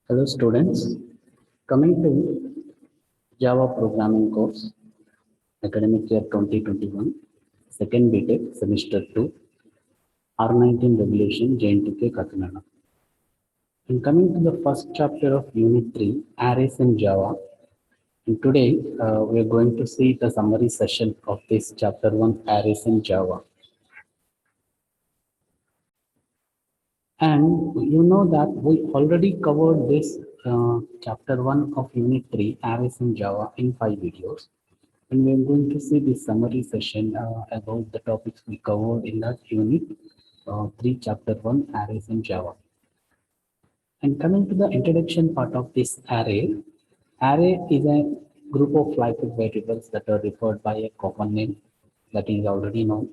Hello students, coming to Java programming course, academic year 2021, second BTech, semester 2, R19 Regulation, JNTK Kakinada. And coming to the first chapter of Unit 3, Arrays in Java. And today we are going to see the summary session of this chapter 1, Arrays in Java. And you know that we already covered this chapter 1 of Unit 3, Arrays in Java, in 5 videos. And we are going to see the summary session about the topics we covered in that unit 3 chapter 1 arrays in Java. And coming to the introduction part of this array is a group of Lightweight variables that are referred by a common name that is already known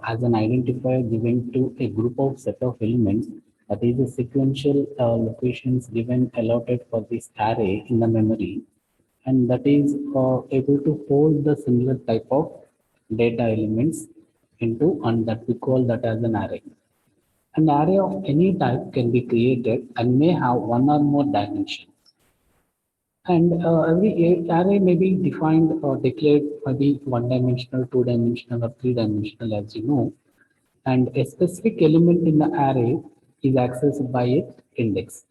as an identifier given to a group of set of elements, that is the sequential locations given allotted for this array in the memory, and that is able to hold the similar type of data elements into, and that we call that as an array. An array of any type can be created and may have one or more dimensions. And every array may be defined or declared maybe one dimensional, two dimensional, or three dimensional, as you know. And a specific element in the array is accessed by its index.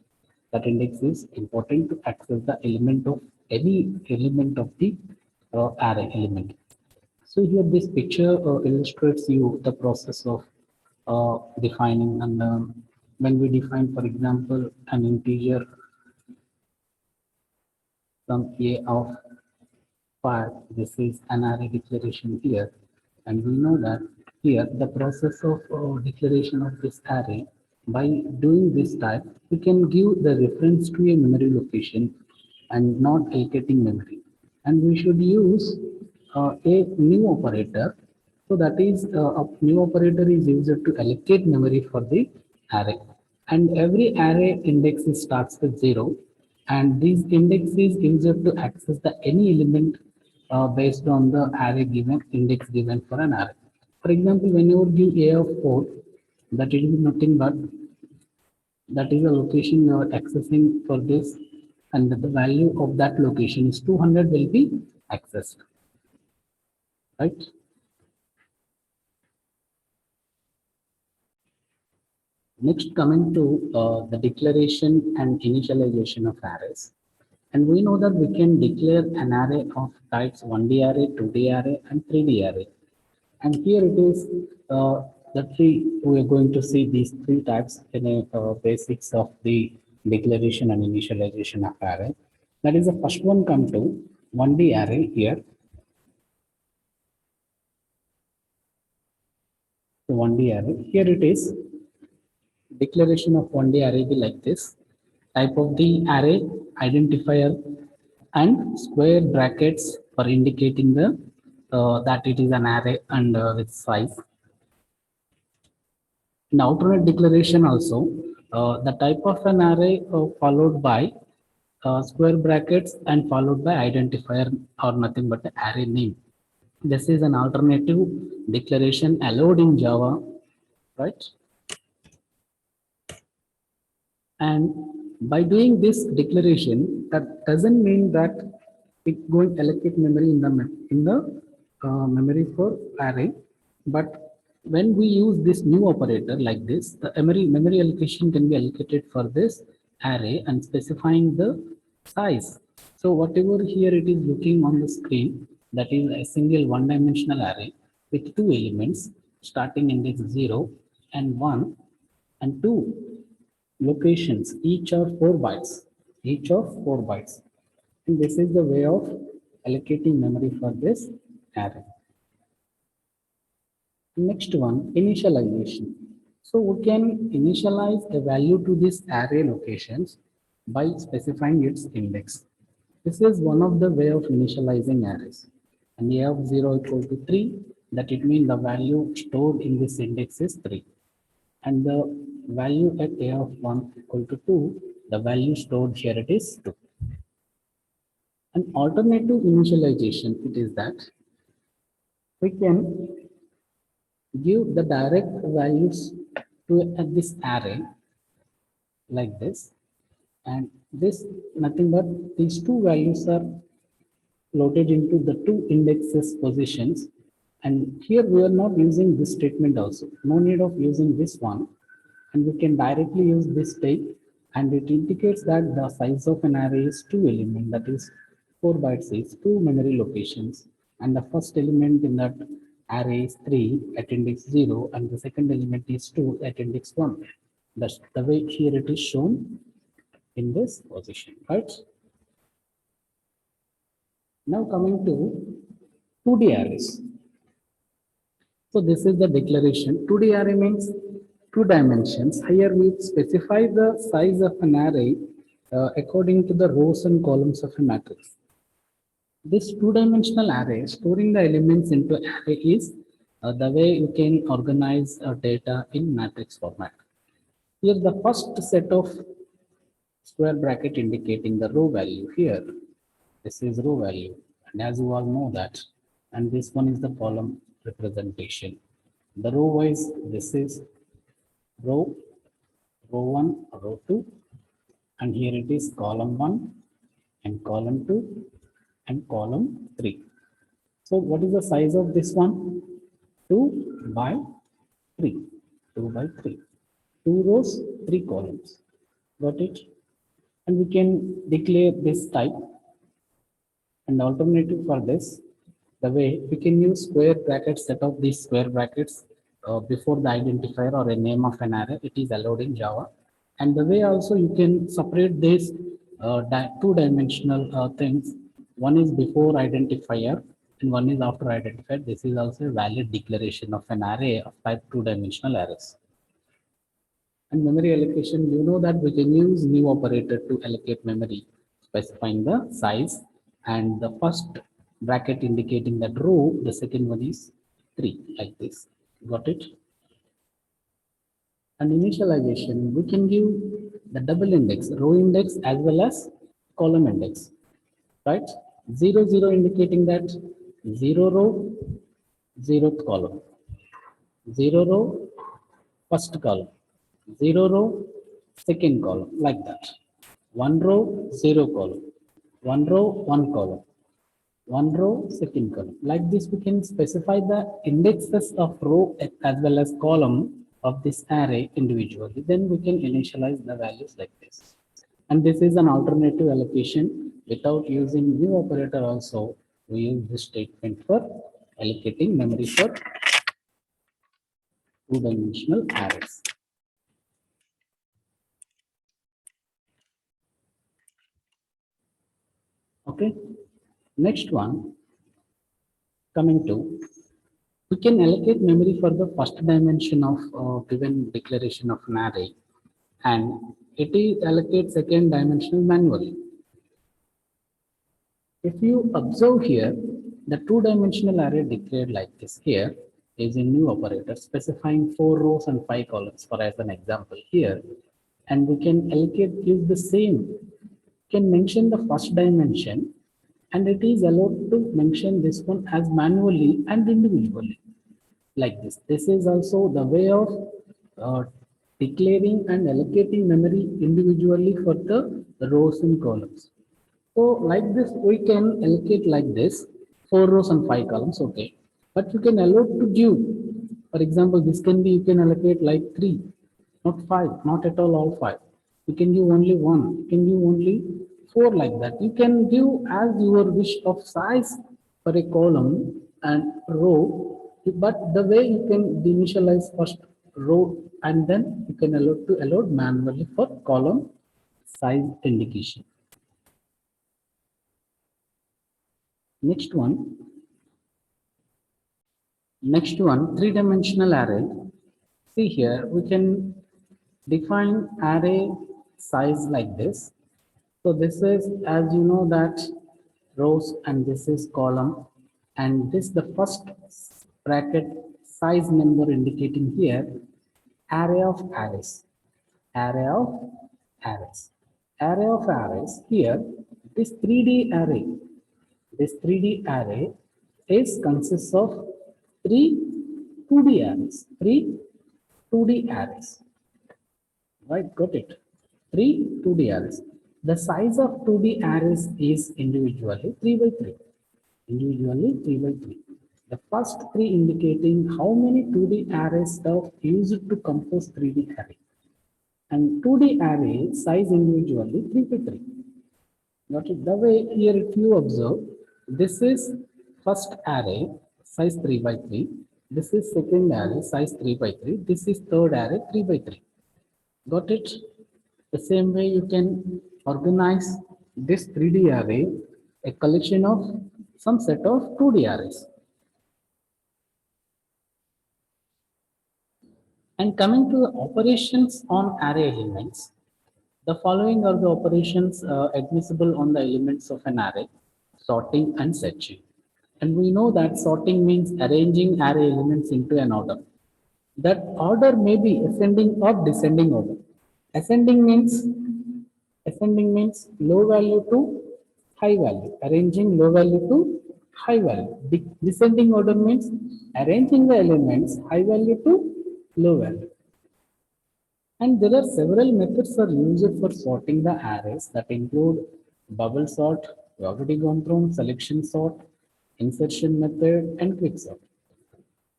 That index is important to access the element of any element of the array element. So here this picture illustrates you the process of defining, and when we define, for example, an integer from a of 5, this is an array declaration here, and we know that here the process of declaration of this array, by doing this type we can give the reference to a memory location and not allocating memory, and we should use a new operator. So that is a new operator is used to allocate memory for the array, and every array index starts with 0, and these index is used to access the any element based on the array given index given for an array. For example, when you give a of 4, that it is nothing but that is a location you are accessing for this, and the value of that location is 200 will be accessed, right? Next, coming to the declaration and initialization of arrays. And we know that we can declare an array of types 1D array, 2D array, and 3D array. And here it is the three, we are going to see these three types in a basics of the declaration and initialization of array. That is the first one come to 1D array here. So 1D array, here it is declaration of 1D array be like this. Type of the array, identifier, and square brackets for indicating the that it is an array and with size. In alternate declaration also, the type of an array followed by square brackets and followed by identifier or nothing but the array name. This is an alternative declaration allowed in Java, right? And by doing this declaration, that doesn't mean that it going to allocate memory in the memory for array, but when we use this new operator like this, the memory allocation can be allocated for this array and specifying the size. So whatever here it is looking on the screen, that is a single one-dimensional array with two elements starting index 0 and 1 and 2 locations, each of 4 bytes, each of 4 bytes. And this is the way of allocating memory for this array. Next one, initialization. So we can initialize a value to this array locations by specifying its index. This is one of the way of initializing arrays. And a of 0 equal to 3, that it means the value stored in this index is 3. And the value at a of 1 equal to 2, the value stored here it is 2. An alternative initialization, it is that we can give the direct values to this array like this, And this nothing but these two values are loaded into the two indexes positions. And here we are not using this statement also. No need of using this one. And we can directly use this type, and it indicates that the size of an array is two element, that is 4 bytes is two memory locations. And the first element in that array is 3 at index 0, and the second element is 2 at index 1. That's the way here it is shown in this position, right? Now coming to 2D arrays. So this is the declaration. 2D array means two dimensions. Here we specify the size of an array according to the rows and columns of a matrix. This two-dimensional array storing the elements into array is the way you can organize data in matrix format. Here the first set of square bracket indicating the row value here. This is row value, and as you all know that, and this one is the column representation. The row wise, this is row, row 1, row 2, and here it is column 1 and column 2 and column 3. So what is the size of this one? 2 by 3. 2 by 3. 2 rows, 3 columns. Got it? And we can declare this type. And alternative for this, the way we can use square brackets, set of these square brackets before the identifier or a name of an array, it is allowed in Java. And the way also you can separate this two-dimensional things. One is before identifier and one is after identifier. This is also a valid declaration of an array of type two-dimensional arrays. And memory allocation, you know that we can use new operator to allocate memory, specifying the size, and the first bracket indicating that row, the second one is 3, like this. Got it? And initialization, we can give the double index, row index as well as column index, right? 0, 0 indicating that 0 row, 0th column, 0 row, first column, 0 row, second column, like that. 1 row, 0 column, 1 row, 1 column, 1 row, second column. Like this, we can specify the indexes of row as well as column of this array individually. Then we can initialize the values like this. And this is an alternative allocation. Without using new operator also, we use this statement for allocating memory for two-dimensional arrays. Okay, next one, coming to, we can allocate memory for the first dimension of given declaration of an array, and it is allocate second dimensional manually. If you observe here, the two-dimensional array declared like this here is a new operator specifying 4 rows and 5 columns for as an example here, and we can allocate use the same, can mention the first dimension, and it is allowed to mention this one as manually and individually like this. This is also the way of declaring and allocating memory individually for the rows and columns. So like this, we can allocate like this, 4 rows and 5 columns, okay. But you can allow to give, for example, this can be, you can allocate like 3, not 5, not at all 5. You can give only 1, you can give only 4 like that. You can give as your wish of size for a column and row, but the way you can initialize first row and then you can allow manually for column size indication. Next one, three-dimensional array. See here, we can define array size like this. So this is, as you know, that rows and this is column, and this the first bracket size number indicating here array of arrays, array of arrays, array of arrays. Here, this 3D array. This 3D array is consists of three 2D arrays, three 2D arrays. Right, got it. Three 2D arrays. The size of 2D arrays is individually 3 by 3. Individually 3 by 3. The first three indicating how many 2D arrays are used to compose 3D array. And 2D array size individually 3 by 3. Got it? The way here, if you observe, this is first array size 3 by 3. This is second array size 3 by 3. This is third array 3 by 3. Got it? The same way you can organize this 3D array, a collection of some set of 2D arrays. And coming to the operations on array elements, the following are the operations admissible on the elements of an array: sorting and searching. And we know that sorting means arranging array elements into an order. That order may be ascending or descending order. Ascending means low value to high value, arranging low value to high value. Descending order means arranging the elements high value to low value. And there are several methods are used for sorting the arrays that include bubble sort, we already gone through selection sort, insertion method, and quick sort.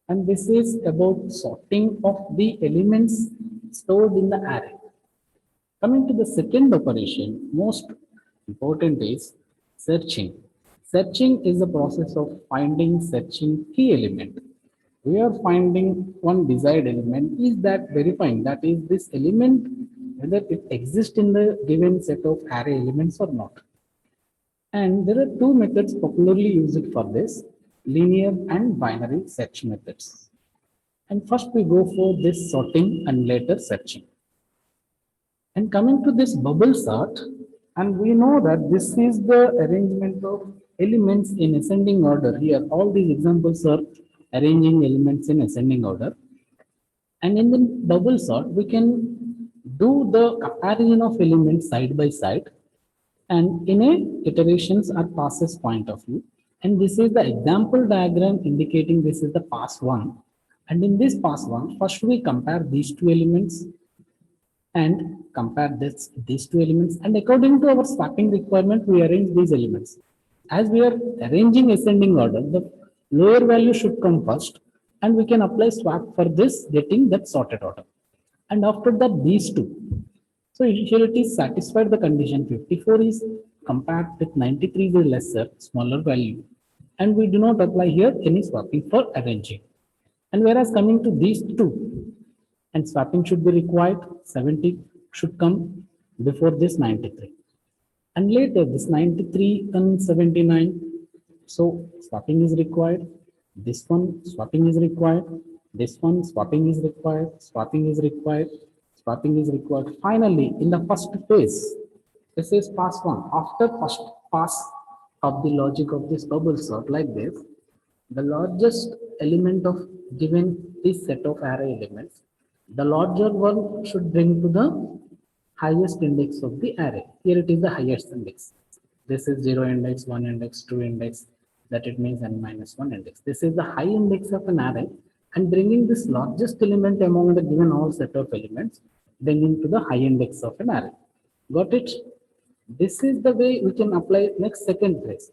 And this is about sorting of the elements stored in the array. Coming to the second operation, most important is searching. Searching is the process of finding, searching key element. We are finding one desired element, is that verifying that is this element whether it exists in the given set of array elements or not. And there are two methods popularly used for this: linear and binary search methods. And first we go for this sorting and later searching. And coming to this bubble sort, and we know that this is the arrangement of elements in ascending order. Here all these examples are arranging elements in ascending order. And in the bubble sort, we can do the comparison of elements side by side and in a iterations or passes point of view. And this is the example diagram indicating this is the pass one. And in this pass one, first we compare these two elements and compare these two elements. And according to our swapping requirement, we arrange these elements. As we are arranging ascending order, the lower value should come first, and we can apply swap for this, getting that sorted order. And after that, these two. So initially it is satisfied the condition 54 is compared with 93 is a lesser, smaller value. And we do not apply here any swapping for arranging. And whereas coming to these two, and swapping should be required, 70 should come before this 93. And later this 93 and 79, so swapping is required, this one swapping is required, this one swapping is required, swapping is required, swapping is required. Finally, in the first phase, this is pass one. After first pass of the logic of this bubble sort like this, the largest element of given this set of array elements, the larger one should bring to the highest index of the array. Here it is the highest index. This is 0 index, 1 index, 2 index, that it means n minus 1 index. This is the high index of an array, and bringing this largest element among the given all set of elements, bringing to the high index of an array. Got it? This is the way we can apply next second phase.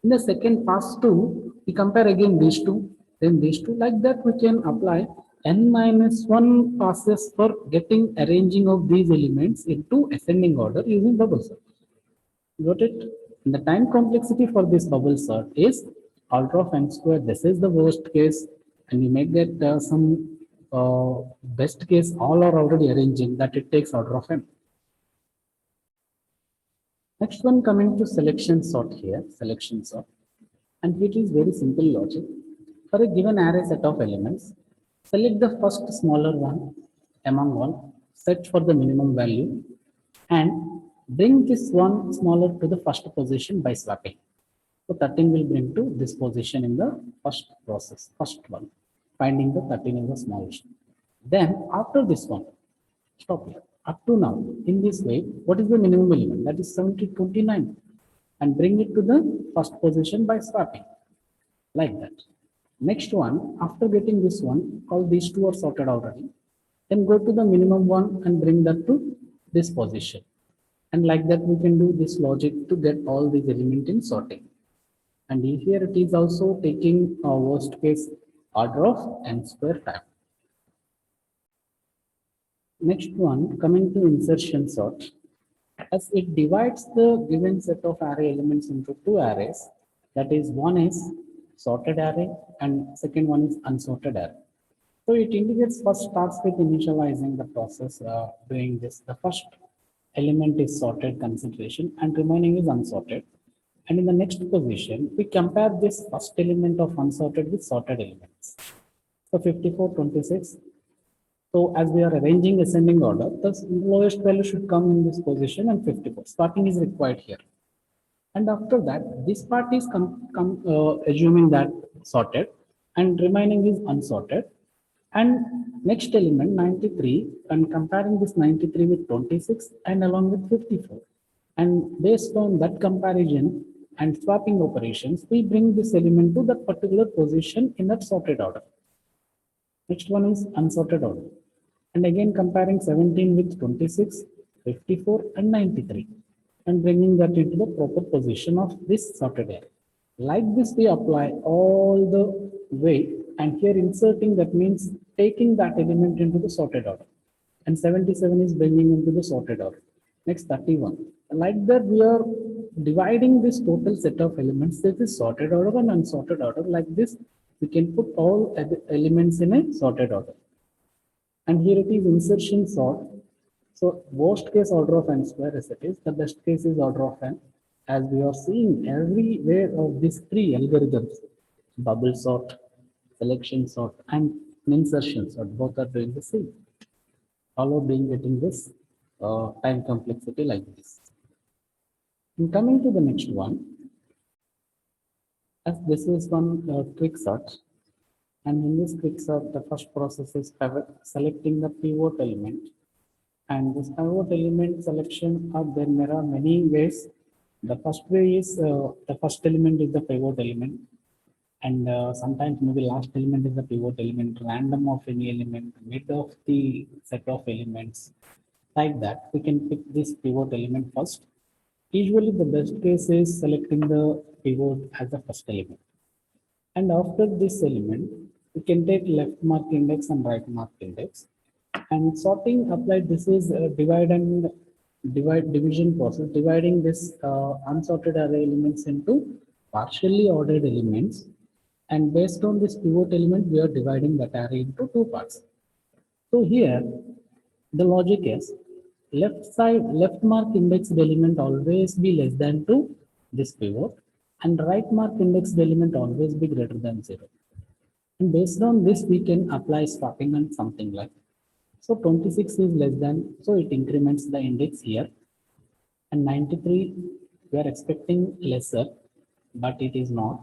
In the second pass two, we compare again these two, then these two. Like that, we can apply n minus 1 passes for getting arranging of these elements into ascending order using bubble sort. Got it? And the time complexity for this bubble sort is order of n squared. This is the worst case, and you may get some best case. All are already arranging that it takes order of n. Next one coming to selection sort here, selection sort, and it is very simple logic. For a given array set of elements, select the first smaller one among all, set for the minimum value, and bring this one smaller to the first position by swapping. So 13 will bring to this position in the first process, first one, finding the 13 is the smallest. Then after this one, stop here. Up to now, in this way, what is the minimum element? That is 7029, and bring it to the first position by swapping, like that. Next one, after getting this one, all these two are sorted already. Then go to the minimum one and bring that to this position. And like that, we can do this logic to get all these elements in sorting. And here it is also taking a worst case order of n square time. Next one, coming to insertion sort. As it divides the given set of array elements into two arrays, that is, one is sorted array and second one is unsorted array. So it indicates first starts with initializing the process doing this. The first element is sorted consideration and remaining is unsorted. And in the next position, we compare this first element of unsorted with sorted elements. So 54, 26. So as we are arranging ascending order, the lowest value should come in this position and 54. Sorting is required here. And after that, this part is assuming that sorted and remaining is unsorted. And next element 93 and comparing this 93 with 26 and along with 54. And based on that comparison and swapping operations, we bring this element to that particular position in that sorted order. Next one is unsorted order. And again comparing 17 with 26, 54 and 93 and bringing that into the proper position of this sorted array. Like this, we apply all the way, and here inserting, that means taking that element into the sorted order. And 77 is bringing into the sorted order. Next 31. Like that, we are dividing this total set of elements. This is sorted order and unsorted order. Like this, we can put all elements in a sorted order. And here it is insertion sort. So worst case order of n square as it is, the best case is order of n. As we are seeing everywhere of these three algorithms, bubble sort, selection sort, and insertion sort, both are doing the same. All are being getting this time complexity like this. And coming to the next one, as this is one quick sort, and in this quick sort, the first process is selecting the pivot element. And this pivot element selection, there are many ways. The first way is the first element is the pivot element, and sometimes maybe last element is the pivot element, random of any element, mid of the set of elements. Like that, we can pick this pivot element first. Usually, the best case is selecting the pivot as the first element. And after this element, we can take left mark index and right mark index. And sorting applied, this is division process, dividing this unsorted array elements into partially ordered elements. And based on this pivot element, we are dividing that array into two parts. So here, the logic is left mark indexed element always be less than 2, this pivot, and right mark indexed element always be greater than 0. And based on this, we can apply swapping and something like. So 26 is less than, so it increments the index here. And 93, we are expecting lesser, but it is not.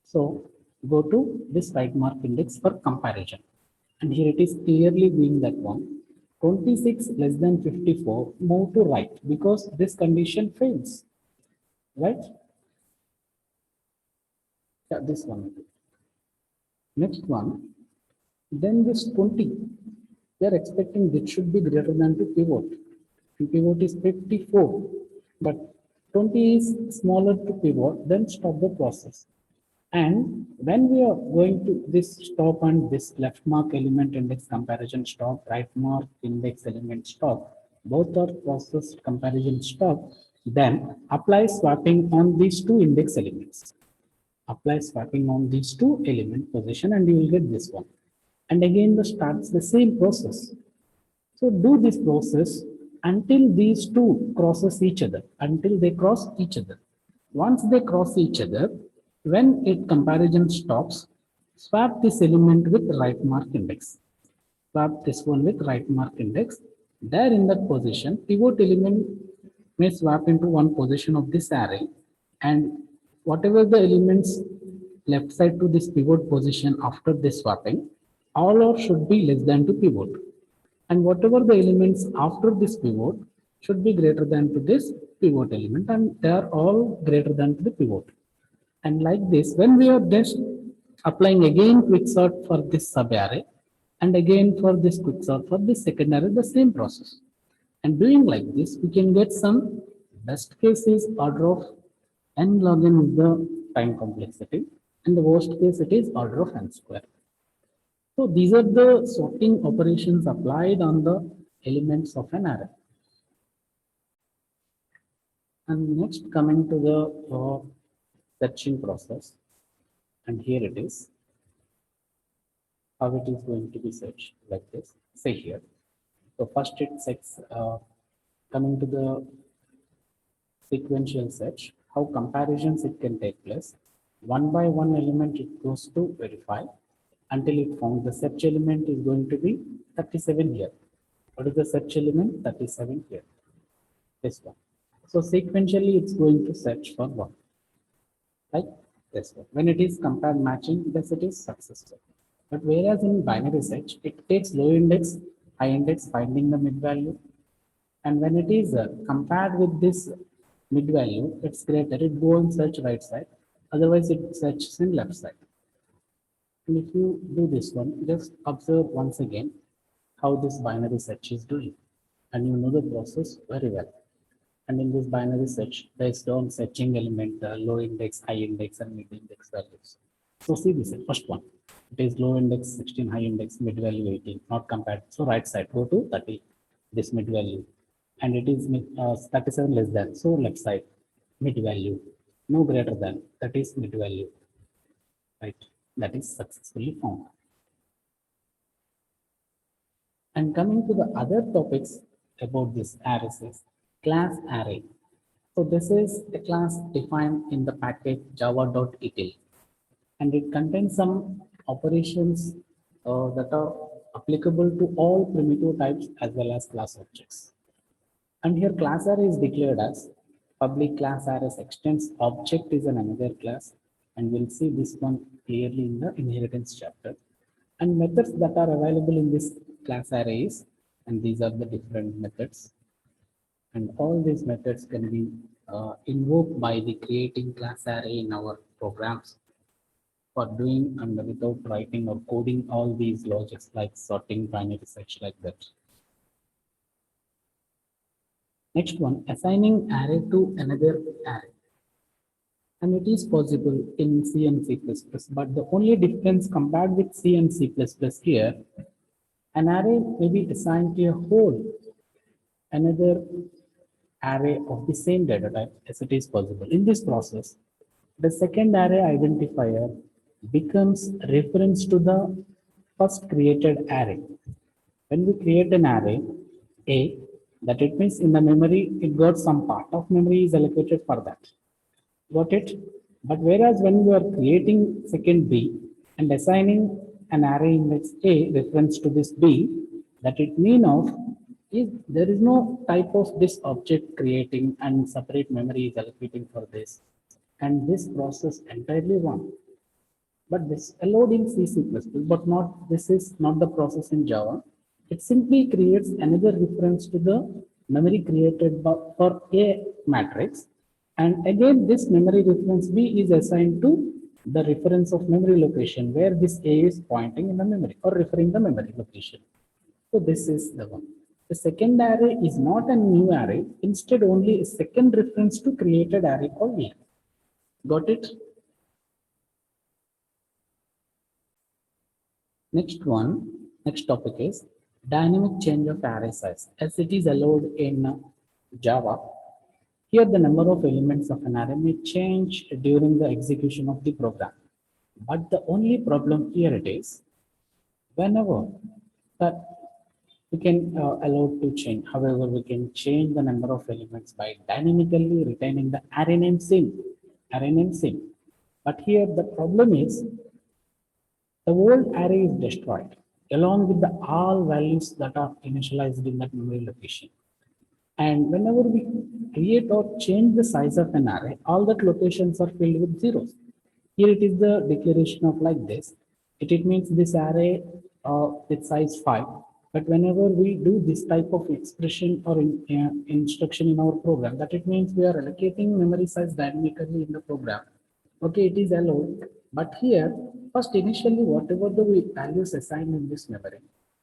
So go to this right mark index for comparison. And here it is clearly being that one. 26 less than 54, move to right because this condition fails, right? Yeah, this one. Next one, then this 20, we are expecting this should be greater than to pivot. And pivot is 54, but 20 is smaller to pivot, then stop the process. And when we are going to this stop and this left mark element index comparison stop, right mark index element stop, both are process comparison stop, then apply swapping on these two index elements. Apply swapping on these two element position and you will get this one. And again, the starts the same process. So do this process until these two crosses each other, until they cross each other. Once they cross each other, when it comparison stops, swap this element with right mark index. Swap this one with right mark index. There in that position, pivot element may swap into one position of this array, and whatever the elements left side to this pivot position after this swapping, all or should be less than to pivot. And whatever the elements after this pivot should be greater than to this pivot element, and they are all greater than to the pivot. And like this, when we are just applying again quicksort for this sub array and again for this quicksort for this second array, the same process. And doing like this, we can get some best case is order of n log n is the time complexity, and the worst case it is order of n square. So these are the sorting operations applied on the elements of an array. And next coming to the searching process, and here it is, how it is going to be searched like this. Say here. So first it checks, coming to the sequential search, how comparisons it can take place. One by one element it goes to verify until it found the search element is going to be 37 here. What is the search element? 37 here. This one. So sequentially it's going to search for one. Like this one. When it is compared matching, thus it is successful. But whereas in binary search, it takes low index, high index, finding the mid value. And when it is compared with this mid value, it's greater, it go and search right side. Otherwise, it searches in left side. And if you do this one, just observe once again how this binary search is doing. And you know the process very well. And in this binary search, based on searching element, the low index, high index, and mid index values. So see this first one. It is low index 16, high index, mid value 18, not compared. So right side, go to 30, this mid value. And it is 37 less than, so left side, mid value, no greater than, that is mid value, right? That is successfully found. And coming to the other topics about this arrays is class array. So this is a class defined in the package java.util, and it contains some operations that are applicable to all primitive types as well as class objects. And here class array is declared as public class arrays extends object is an another class, and we'll see this one clearly in the inheritance chapter. And methods that are available in this class arrays, and these are the different methods. And all these methods can be invoked by the creating class array in our programs for doing and without writing or coding all these logics like sorting, binary search, like that. Next one, assigning array to another array. And it is possible in C and C++, but the only difference compared with C and C++ here, an array may be assigned to a whole another array of the same data type as it is possible. In this process, the second array identifier becomes reference to the first created array. When we create an array A, that it means in the memory, it got some part of memory is allocated for that. Got it? But whereas when we are creating second B and assigning an array index A reference to this B, that it mean of is there is no type of this object creating and separate memory is allocating for this. And this process entirely wrong. But this allowed in C++, but not this is not the process in Java. It simply creates another reference to the memory created for A matrix. And again, this memory reference B is assigned to the reference of memory location where this A is pointing in the memory or referring the memory location. So this is the one. The second array is not a new array, instead only a second reference to created array called A. Got it? Next topic is dynamic change of array size as it is allowed in Java. Here the number of elements of an array may change during the execution of the program. But the only problem here it is whenever that we can allow to change. However, we can change the number of elements by dynamically retaining the array name same. But here the problem is the whole array is destroyed along with the all values that are initialized in that memory location. And whenever we create or change the size of an array, all that locations are filled with zeros. Here it is the declaration of like this. It means this array with size 5. But whenever we do this type of expression or instruction in our program, that it means we are allocating memory size dynamically in the program. Okay, it is allowed. But here, first initially whatever the values assigned in this memory,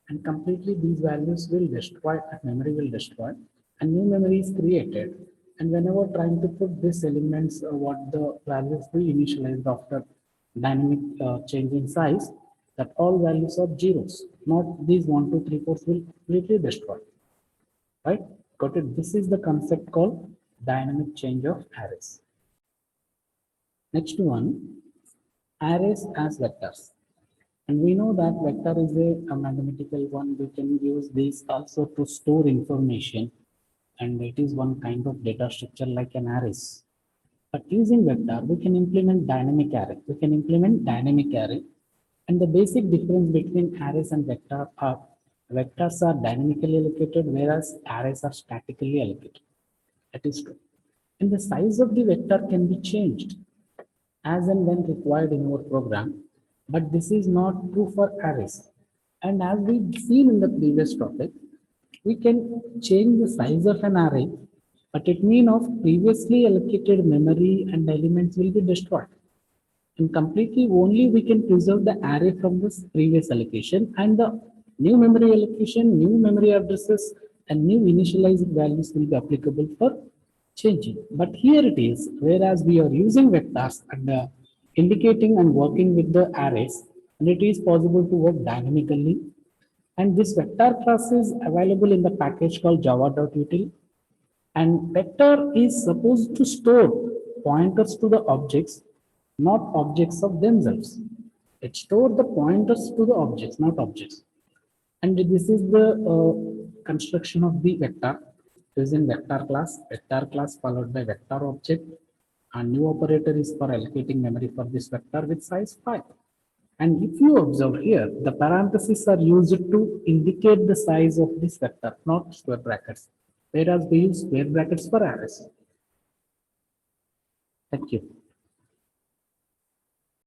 and completely these values will destroy, memory will destroy. and new memory is created. And whenever trying to put these elements, what the values we initialized after dynamic change in size, that all values are zeros, not these 1, 2, 3, 4 will completely destroy. Right? Got it? This is the concept called dynamic change of arrays. Next one, arrays as vectors. And we know that vector is a mathematical one. We can use this also to store information. And it is one kind of data structure like an arrays. But using vector, we can implement dynamic array. We can implement dynamic array. And the basic difference between arrays and vector are vectors are dynamically allocated, whereas arrays are statically allocated. That is true. And the size of the vector can be changed as and when required in our program, but this is not true for arrays. And as we've seen in the previous topic, we can change the size of an array, but it means of previously allocated memory and elements will be destroyed. And completely only we can preserve the array from this previous allocation, and the new memory allocation, new memory addresses, and new initialized values will be applicable for changing. But here it is, whereas we are using vectors and indicating and working with the arrays, and it is possible to work dynamically. And this vector class is available in the package called java.util. And vector is supposed to store pointers to the objects, not objects of themselves. It stores the pointers to the objects, not objects. And this is the construction of the vector using vector class followed by vector object. A new operator is for allocating memory for this vector with size 5. And if you observe here, the parentheses are used to indicate the size of this vector, not square brackets, whereas we use square brackets for arrays. Thank you.